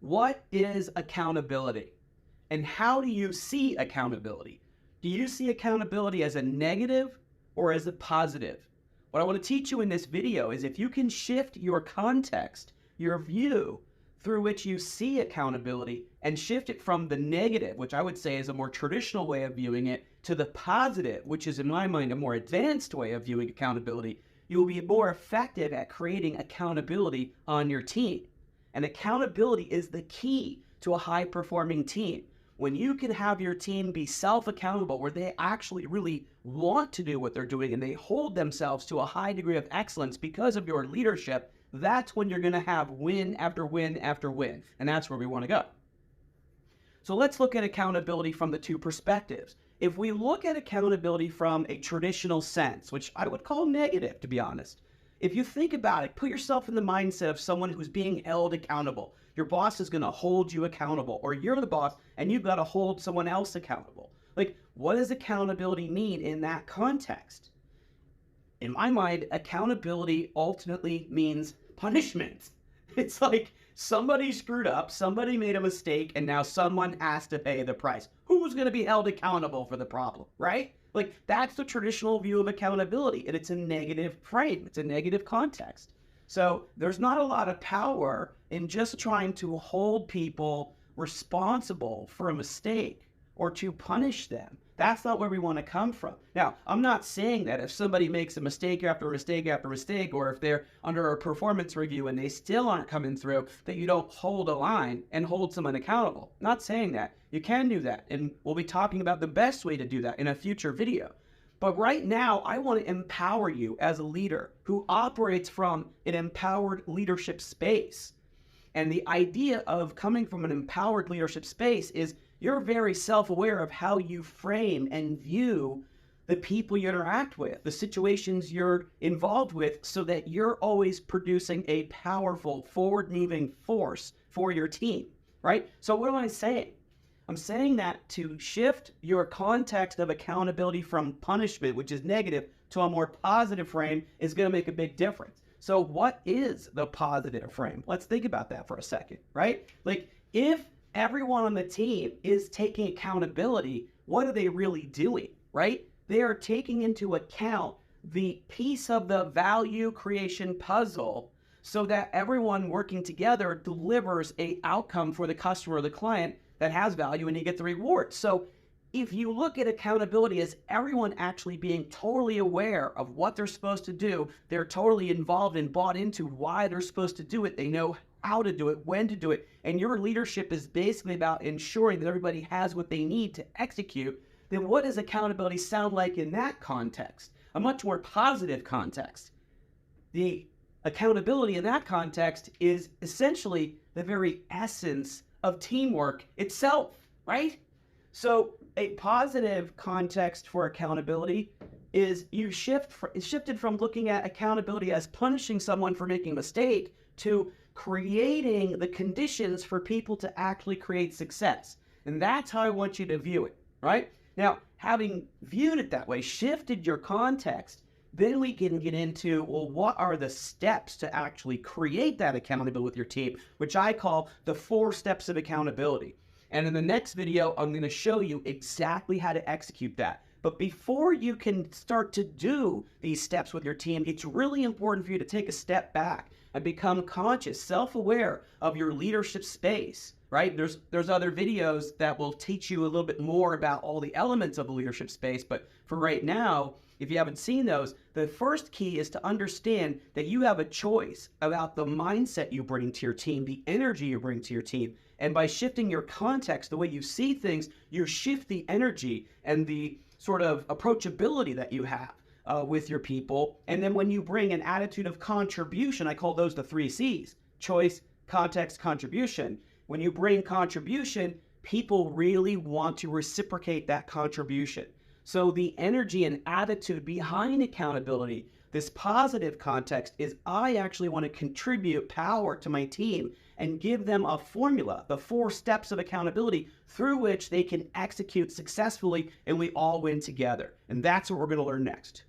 What is accountability? And how do you see accountability? Do you see accountability as a negative or as a positive? What I want to teach you in this video is if you can shift your context, your view through which you see accountability and shift it from the negative, which I would say is a more traditional way of viewing it, to the positive, which is in my mind a more advanced way of viewing accountability, you will be more effective at creating accountability on your team. And accountability is the key to a high-performing team. When you can have your team be self-accountable, where they actually really want to do what they're doing and they hold themselves to a high degree of excellence because of your leadership, that's when you're going to have win after win after win. And that's where we want to go. So let's look at accountability from the two perspectives. If we look at accountability from a traditional sense, which I would call negative, to be honest, if you think about it, put yourself in the mindset of someone who's being held accountable. Your boss is going to hold you accountable, or you're the boss and you've got to hold someone else accountable. Like, what does accountability mean in that context? In my mind, accountability ultimately means punishment. It's like somebody screwed up, somebody made a mistake, and now someone has to pay the price. Who's going to be held accountable for the problem, right? Like, that's the traditional view of accountability, and it's a negative frame. It's a negative context. So there's not a lot of power in just trying to hold people responsible for a mistake or to punish them. That's not where we want to come from. Now, I'm not saying that if somebody makes a mistake after mistake after mistake, or if they're under a performance review and they still aren't coming through, that you don't hold a line and hold someone accountable. Not saying that. You can do that, and we'll be talking about the best way to do that in a future video. But right now, I want to empower you as a leader who operates from an empowered leadership space. And the idea of coming from an empowered leadership space is you're very self-aware of how you frame and view the people you interact with, the situations you're involved with, so that you're always producing a powerful, forward-moving force for your team, right? So what am I saying? I'm saying that to shift your context of accountability from punishment, which is negative, to a more positive frame is going to make a big difference. So what is the positive frame? Let's think about that for a second, right? Like, if everyone on the team is taking accountability, what are they really doing, right? They are taking into account the piece of the value creation puzzle so that everyone working together delivers an outcome for the customer or the client that has value, and you get the reward. So if you look at accountability as everyone actually being totally aware of what they're supposed to do, they're totally involved and bought into why they're supposed to do it, they know how to do it, when to do it, and your leadership is basically about ensuring that everybody has what they need to execute, then what does accountability sound like in that context? A much more positive context. The accountability in that context is essentially the very essence of teamwork itself, right? So a positive context for accountability is shifted from looking at accountability as punishing someone for making a mistake to creating the conditions for people to actually create success. And that's how I want you to view it, right? Now, having viewed it that way, shifted your context, then we can get into, well, what are the steps to actually create that accountability with your team, which I call the 4 steps of accountability. And in the next video, I'm going to show you exactly how to execute that. But before you can start to do these steps with your team, it's really important for you to take a step back and become conscious, self-aware of your leadership space, right? There's other videos that will teach you a little bit more about all the elements of the leadership space. But for right now, if you haven't seen those, the first key is to understand that you have a choice about the mindset you bring to your team, the energy you bring to your team. And by shifting your context, the way you see things, you shift the energy and the sort of approachability that you have with your people. And then when you bring an attitude of contribution, I call those the 3 C's: choice, context, contribution. When you bring contribution, people really want to reciprocate that contribution. So the energy and attitude behind accountability, this positive context, is I actually want to contribute power to my team and give them a formula, the 4 steps of accountability through which they can execute successfully and we all win together. And that's what we're going to learn next.